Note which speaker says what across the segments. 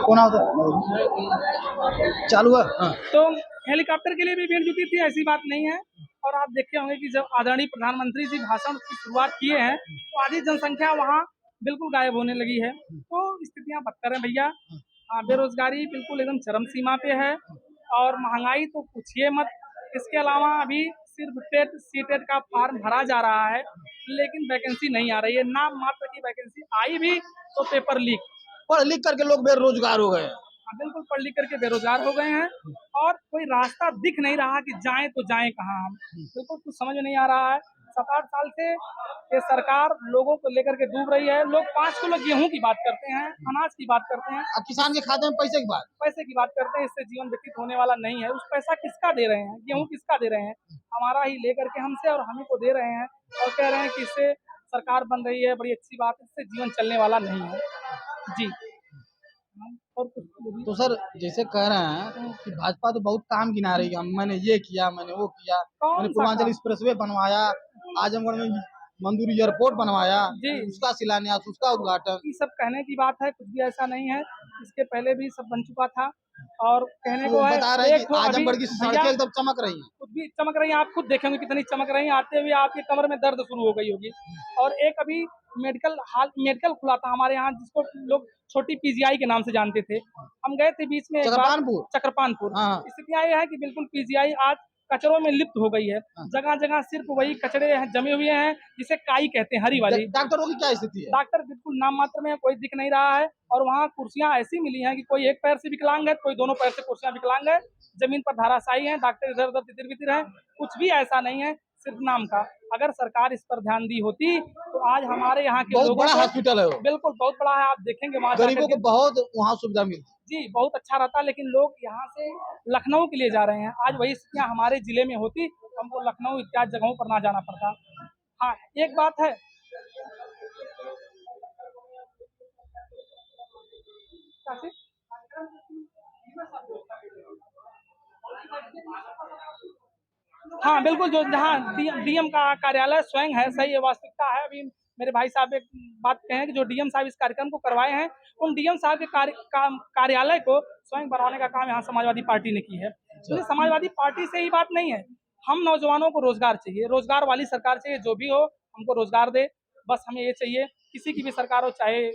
Speaker 1: कौन आता चालू है? हाँ।
Speaker 2: तो हेलीकॉप्टर के लिए भी भीड़ जुटी थी, ऐसी बात नहीं है। और आप देखे होंगे कि जब आदरणीय प्रधानमंत्री जी भाषण की शुरुआत किए हैं तो आधी जनसंख्या वहाँ बिल्कुल गायब होने लगी है। तो स्थितियां बदतर हैं भैया। बेरोजगारी बिल्कुल एकदम चरम सीमा पे है और महंगाई तो पूछिए मत। इसके अलावा अभी सिर्फ टेट सीटेट का फॉर्म भरा जा रहा है लेकिन वैकेंसी नहीं आ रही है। नाम मात्र की वैकेंसी आई भी तो पेपर लीक।
Speaker 1: पढ़ लिख करके लोग बेरोजगार हो गए हैं।
Speaker 2: बिल्कुल पढ़ लिख करके बेरोजगार हो गए हैं और कोई रास्ता दिख नहीं रहा कि जाएं तो जाएं कहाँ हम। बिल्कुल कुछ समझ नहीं आ रहा है। 7-8 साल से ये सरकार लोगों को लेकर के डूब रही है। लोग 5 किलो गेहूं की बात करते हैं, अनाज की बात करते हैं,
Speaker 1: अब किसान के खाते में पैसे
Speaker 2: पैसे की बात करते हैं। इससे जीवन व्यतीत होने वाला नहीं है। उस पैसा किसका दे रहे हैं? गेहूं किसका दे रहे हैं? हमारा ही लेकर के हमसे और हम ही को दे रहे हैं और कह रहे हैं कि इससे सरकार बन रही है, बड़ी अच्छी बात है, इससे जीवन चलने वाला नहीं है जी। और कुछ
Speaker 1: तो सर जैसे कह रहे हैं कि भाजपा तो बहुत काम गिना रही है, मैंने ये किया, मैंने वो किया, मैंने पूर्वांचल एक्सप्रेसवे बनवाया, आजमगढ़ में मंदूरी एयरपोर्ट बनवाया
Speaker 2: जी,
Speaker 1: उसका शिलान्यास, उसका उद्घाटन।
Speaker 2: ये सब कहने की बात है, कुछ भी ऐसा नहीं है। इसके पहले भी सब बन चुका था और कहने को
Speaker 1: तो
Speaker 2: है
Speaker 1: बता रहे हैं
Speaker 2: एक
Speaker 1: कि
Speaker 2: तो अभी
Speaker 1: आजमगढ़ की
Speaker 2: भैया
Speaker 1: सड़कें एकदम चमक रही हैं।
Speaker 2: कुछ भी चमक रही हैं। आप खुद देखेंगे कितनी चमक रही हैं। आते हुए आपके कमर में दर्द शुरू हो गई होगी। और एक अभी मेडिकल खुला था हमारे यहाँ जिसको लोग छोटी पीजीआई के नाम से जानते थे। हम गए थे बीच में एक बार चक्रपानपुर।
Speaker 1: हाँ।
Speaker 2: स्थितियाँ ये है कि बिल्कुल पीजीआई आज कचरों में लिप्त हो गई है। जगह जगह सिर्फ वही कचरे जमे हुए हैं जिसे काई कहते हैं, हरी वाली।
Speaker 1: डॉक्टरों की क्या स्थिति है?
Speaker 2: डॉक्टर बिल्कुल नाम मात्र में, कोई दिख नहीं रहा है। और वहाँ कुर्सियां ऐसी मिली हैं कि कोई एक पैर से विकलांग है, कोई दोनों पैर से कुर्सियां विकलांग है, जमीन पर धाराशायी है, डॉक्टर इधर उधर तितिर बितिर है। कुछ भी ऐसा नहीं है, सिर्फ नाम का। अगर सरकार इस पर ध्यान दी होती तो आज हमारे यहाँ के
Speaker 1: बहुत
Speaker 2: लोगों
Speaker 1: बड़ा
Speaker 2: को
Speaker 1: हॉस्पिटल है वो।
Speaker 2: बिल्कुल बहुत बड़ा है। आप देखेंगे वहाँ
Speaker 1: गरीबों को बहुत वहाँ सुविधा मिलती
Speaker 2: जी बहुत अच्छा रहता। लेकिन लोग यहाँ से लखनऊ के लिए जा रहे हैं। आज वही स्थितियाँ हमारे जिले में होती तो हमको लखनऊ इत्यादि जगहों पर ना जाना पड़ता। हाँ एक बात है, हाँ बिल्कुल, जो जहाँ डीएम का कार्यालय स्वयं है, सही है, वास्तविकता है। अभी मेरे भाई साहब एक बात कहें कि जो डीएम साहब इस कार्यक्रम को करवाए हैं उन डीएम साहब के कार्यालय को स्वयं बनवाने का काम यहाँ समाजवादी पार्टी ने की है। तो समाजवादी पार्टी से ही बात नहीं है। हम नौजवानों को रोजगार चाहिए, रोजगार वाली सरकार चाहिए। जो भी हो हमको रोजगार दे, बस हमें ये चाहिए। किसी की भी सरकार हो, चाहे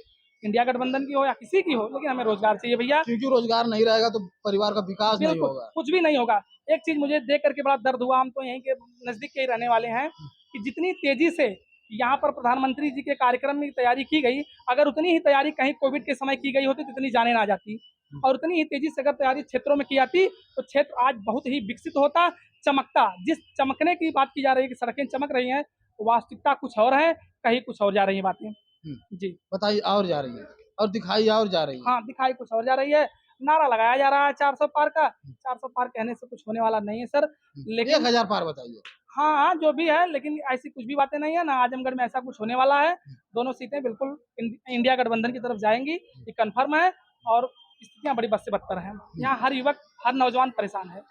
Speaker 2: इंडिया गठबंधन की हो या किसी की हो, लेकिन हमें रोजगार चाहिए भैया।
Speaker 1: क्योंकि रोजगार नहीं रहेगा तो परिवार का विकास नहीं होगा,
Speaker 2: कुछ भी नहीं होगा। एक चीज मुझे देख करके बड़ा दर्द हुआ, हम तो यहीं के नजदीक के ही रहने वाले हैं, कि जितनी तेजी से यहाँ पर प्रधानमंत्री जी के कार्यक्रम में तैयारी की गई, अगर उतनी ही तैयारी कहीं कोविड के समय की गई होती तो इतनी जाने ना जाती। और उतनी ही तेजी से अगर तैयारी क्षेत्रों में की जाती तो क्षेत्र आज बहुत ही विकसित होता, चमकता। जिस चमकने की बात की जा रही है कि सड़कें चमक रही हैं, तो वास्तविकता कुछ और है, कहीं कुछ और जा रही है बातें जी।
Speaker 1: बताइए और जा रही है और दिखाई और जा रही है।
Speaker 2: हाँ दिखाई कुछ और जा रही है। नारा लगाया जा रहा है 400 पार का। 400 पार कहने से कुछ होने वाला नहीं है सर, लेकिन
Speaker 1: 1000 पार बताइए।
Speaker 2: हाँ जो भी है, लेकिन ऐसी कुछ भी बातें नहीं है ना। आजमगढ़ में ऐसा कुछ होने वाला है। दोनों सीटें बिल्कुल इंडिया गठबंधन की तरफ जाएंगी, ये कन्फर्म है। और स्थितियाँ बड़ी बद से बदतर हैं। यहाँ हर युवक, हर नौजवान परेशान है,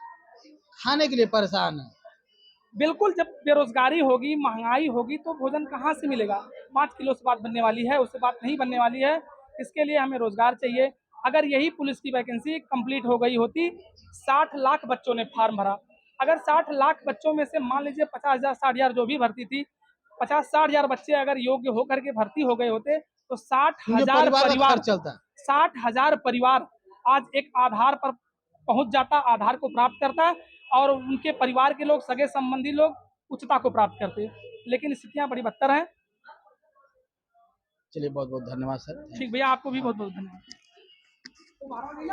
Speaker 1: खाने के लिए परेशान है।
Speaker 2: बिल्कुल। जब बेरोजगारी होगी, महंगाई होगी तो भोजन कहाँ से मिलेगा? 5 किलो से बात बनने वाली है, उससे बात नहीं बनने वाली है। इसके लिए हमें रोजगार चाहिए। अगर यही पुलिस की वैकेंसी कंप्लीट हो गई होती, 60 लाख बच्चों ने फॉर्म भरा। अगर 60 लाख बच्चों में से मान लीजिए 50,000 60,000 जो भी भर्ती थी, 50-60,000 बच्चे अगर योग्य होकर के भर्ती हो गए होते तो 60,000 परिवार, 60,000 परिवार आज एक आधार पर पहुंच जाता, आधार को प्राप्त करता और उनके परिवार के लोग, सगे संबंधी लोग उच्चता को प्राप्त करते। लेकिन स्थितियां बड़ी बदतर हैं।
Speaker 1: चलिए बहुत बहुत धन्यवाद सर।
Speaker 2: ठीक भैया, आपको भी बहुत बहुत धन्यवाद।